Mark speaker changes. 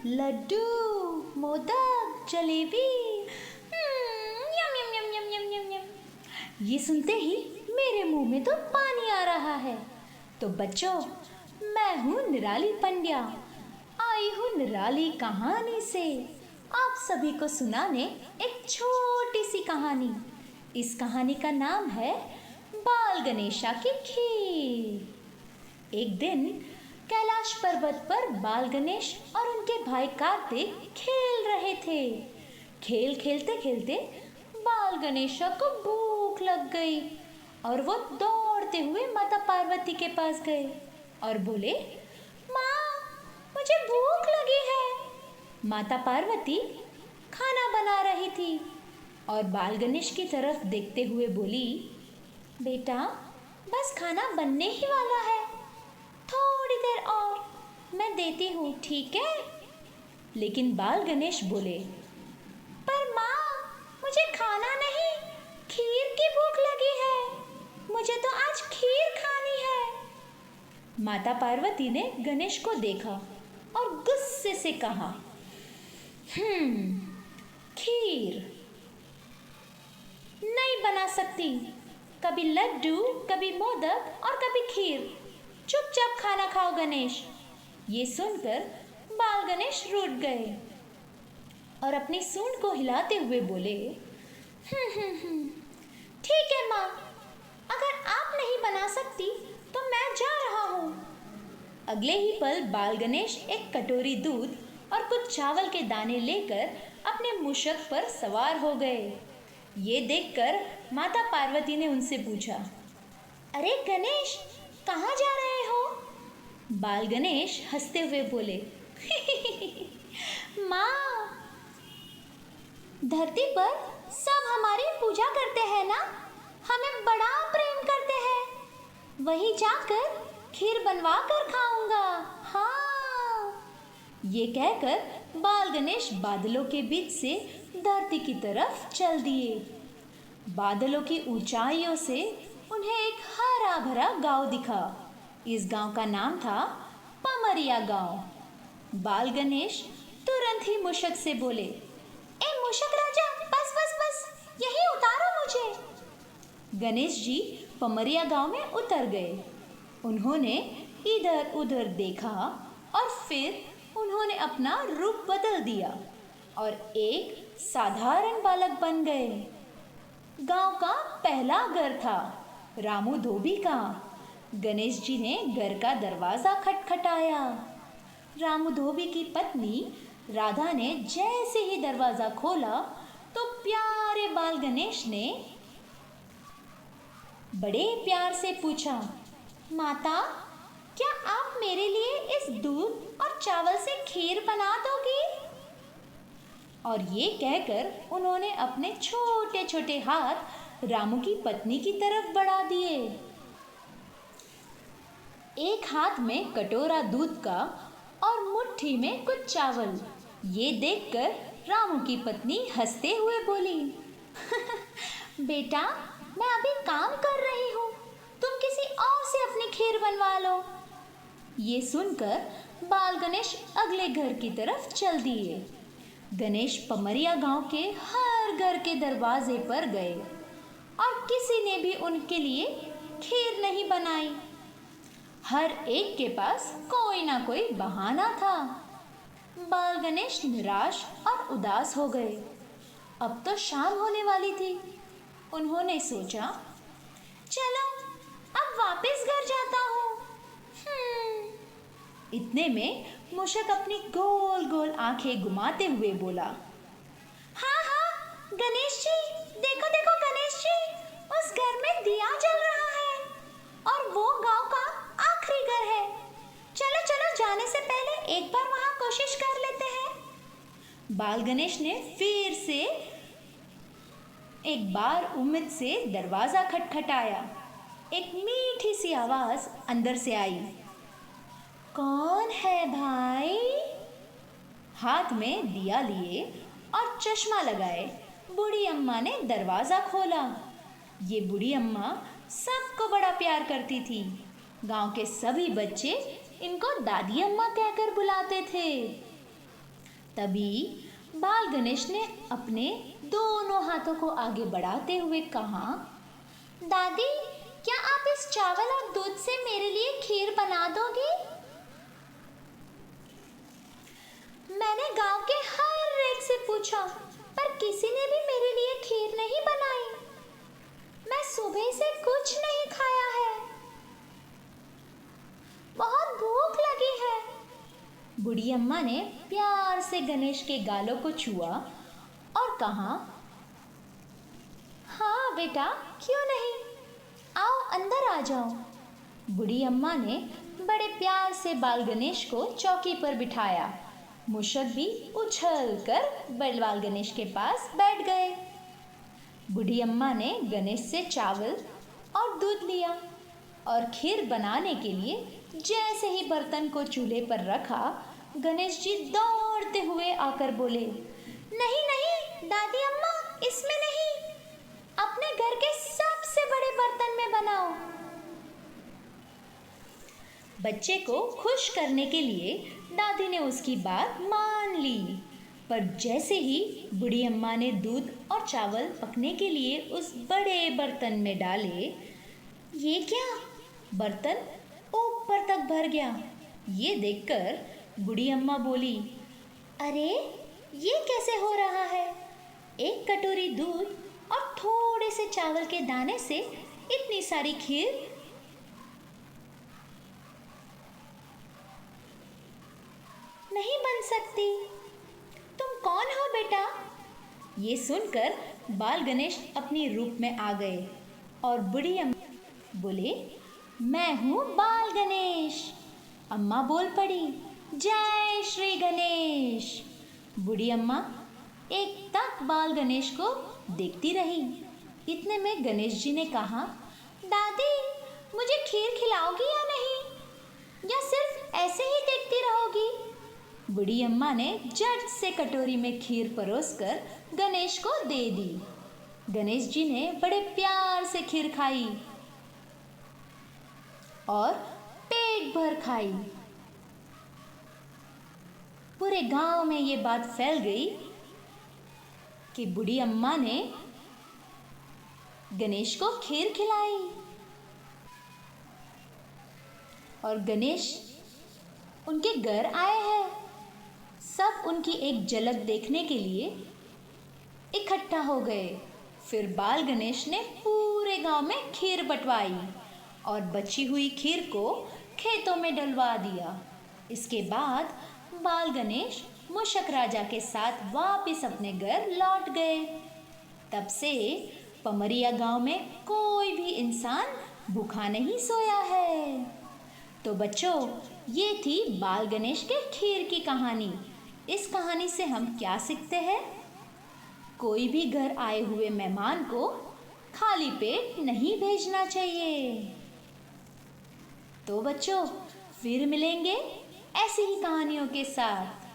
Speaker 1: लड्डू, मोदक, जलेबी। यम यम यम यम यम यम यम। ये सुनते ही मेरे मुंह में तो पानी आ रहा है। तो बच्चों, मैं हूँ निराली पंड्या, आई हूँ निराली कहानी से आप सभी को सुनाने एक छोटी सी कहानी। इस कहानी का नाम है बाल गणेशा की खीर। एक दिन कैलाश पर्वत पर बाल गणेश और उनके भाई कार्तिक खेल रहे थे। खेल खेलते खेलते बाल गणेशा को भूख लग गई और वो दौड़ते हुए माता पार्वती के पास गए और बोले, माँ, मुझे भूख लगी है। माता पार्वती खाना बना रही थी और बाल गणेश की तरफ देखते हुए बोली, बेटा, बस खाना बनने ही वाला है, थोड़ी देर और मैं देती हूँ, ठीक है? लेकिन बाल गणेश बोले, पर माँ, मुझे खाना नहीं, खीर की भूख लगी है, मुझे तो आज खीर खानी है। माता पार्वती ने गणेश को देखा और गुस्से से कहा, खीर नहीं बना सकती, कभी लड्डू, कभी मोदक और कभी खीर। चुपचाप खाना खाओ गणेश। ये सुनकर बाल गणेश रूठ गए और अपनी सूंड को हिलाते हुए बोले, ठीक है माँ, अगर आप नहीं बना सकती तो मैं जा रहा हूँ। अगले ही पल बाल गणेश एक कटोरी दूध और कुछ चावल के दाने लेकर अपने मूषक पर सवार हो गए। ये देखकर माता पार्वती ने उनसे पूछा, अरे गणेश, कहाँ जा रहे हो? बाल गणेश हंसते हुए बोले, माँ, धरती पर सब हमारी पूजा करते हैं ना, हमें बड़ा प्रेम करते हैं, वही जाकर खीर बनवा कर खाऊंगा। हाँ। ये कहकर बाल गणेश बादलों के बीच से धरती की तरफ चल दिए। बादलों की ऊंचाइयों से उन्हें एक हरा भरा गांव दिखा। इस गांव का नाम था पमरिया गांव। बाल गणेश तुरंत ही मूषक से बोले, ए मूषक राजा, बस बस बस, यहीं उतारो मुझे। गणेश जी पमरिया गांव में उतर गए। उन्होंने इधर उधर देखा और फिर उन्होंने अपना रूप बदल दिया और एक साधारण बालक बन गए। गांव का पहला घर था रामू धोबी का। गणेश जी ने घर का दरवाजा खटखटाया। रामू धोबी की पत्नी राधा ने जैसे ही दरवाजा खोला तो प्यारे बाल गणेश ने बड़े प्यार से पूछा, माता, क्या आप मेरे लिए इस दूध और चावल से खीर बना दोगी? और ये कहकर उन्होंने अपने छोटे छोटे हाथ रामू की पत्नी की तरफ बढ़ा दिए। एक हाथ में कटोरा दूध का और मुट्ठी में कुछ चावल। ये देखकर रामू की पत्नी हंसते हुए बोली, बेटा, मैं अभी काम कर रही हूँ, तुम किसी और से अपनी खीर बनवा लो। ये सुनकर बाल गणेश अगले घर की तरफ चल दिए। गणेश पमरिया गांव के हर घर के दरवाजे पर गए और किसी ने भी उनके लिए खीर नहीं बनाई। हर एक के पास कोई ना कोई बहाना था। बाल गणेश निराश और उदास हो गए। अब तो शाम होने वाली थी। उन्होंने सोचा, चलो अब वापस घर जाता हूँ। इतने में मूषक अपनी गोल गोल आंखें घुमाते हुए बोला, हाँ हाँ गणेश जी, देखो देखो गणेश जी, उस घर में दिया जल रहा है और वो गांव का आखिरी घर है। चलो चलो, जाने से पहले एक बार वहां कोशिश कर लेते हैं। बाल गणेश ने फिर से एक बार उम्मीद से दरवाजा खटखटाया। एक मीठी सी आवाज अंदर से आई, कौन है भाई? हाथ में दिया लिए और चश्मा लगाए बूढ़ी अम्मा ने दरवाज़ा खोला। ये बूढ़ी अम्मा सबको बड़ा प्यार करती थी। गांव के सभी बच्चे इनको दादी अम्मा कहकर बुलाते थे। तभी बाल गणेश ने अपने दोनों हाथों को आगे बढ़ाते हुए कहा, दादी, क्या आप इस चावल और दूध से मेरे लिए खीर बना दोगे? मैंने गांव के हर एक से पूछा, पर किसी ने भी मेरे लिए खीर नहीं बनाई। मैं सुबह से कुछ नहीं खाया है। बहुत भूख लगी है। बूढ़ी अम्मा ने प्यार से गणेश के गालों को छुआ और कहा, हाँ बेटा, क्यों नहीं, आओ अंदर आ जाओ। बूढ़ी अम्मा ने बड़े प्यार से बाल गणेश को चौकी पर बिठाया। मूषक भी उछल कर बाल गणेश के पास बैठ गए। बूढ़ी अम्मा ने गणेश से चावल और दूध लिया और खीर बनाने के लिए जैसे ही बर्तन को चूल्हे पर रखा, गणेश जी दौड़ते हुए आकर बोले, नहीं नहीं दादी अम्मा, इसमें नहीं, अपने घर के सबसे बड़े बर्तन में बनाओ। बच्चे को खुश करने के लिए दादी ने उसकी बात मान ली, पर जैसे ही बूढ़ी अम्मा ने दूध और चावल पकने के लिए उस बड़े बर्तन में डाले, ये क्या, बर्तन ऊपर तक भर गया। ये देखकर बूढ़ी अम्मा बोली, अरे ये कैसे हो रहा है? एक कटोरी दूध और थोड़े से चावल के दाने से इतनी सारी खीर नहीं बन सकती। तुम कौन हो बेटा? ये सुनकर बाल गणेश अपनी रूप में आ गए और बूढ़ी अम्मा बोले, मैं हूँ बाल गणेश। अम्मा बोल पड़ी, जय श्री गणेश। बूढ़ी अम्मा एकटक बाल गणेश को देखती रही। इतने में गणेश जी ने कहा, दादी, मुझे खीर खिलाओगी या नहीं, या सिर्फ ऐसे ही देखती रहोगी? बूढ़ी अम्मा ने झट से कटोरी में खीर परोसकर गणेश को दे दी। गणेश जी ने बड़े प्यार से खीर खाई और पेट भर खाई। पूरे गांव में ये बात फैल गई कि बूढ़ी अम्मा ने गणेश को खीर खिलाई और गणेश उनके घर आए हैं। सब उनकी एक झलक देखने के लिए इकट्ठा हो गए। फिर बाल गणेश ने पूरे गांव में खीर बंटवाई और बची हुई खीर को खेतों में डलवा दिया। इसके बाद बाल गणेश मूषक राजा के साथ वापस अपने घर लौट गए। तब से पमरिया गांव में कोई भी इंसान भूखा नहीं सोया है। तो बच्चों, ये थी बाल गणेश के खीर की कहानी। इस कहानी से हम क्या सीखते हैं? कोई भी घर आए हुए मेहमान को खाली पेट नहीं भेजना चाहिए। तो बच्चों, फिर मिलेंगे ऐसी ही कहानियों के साथ।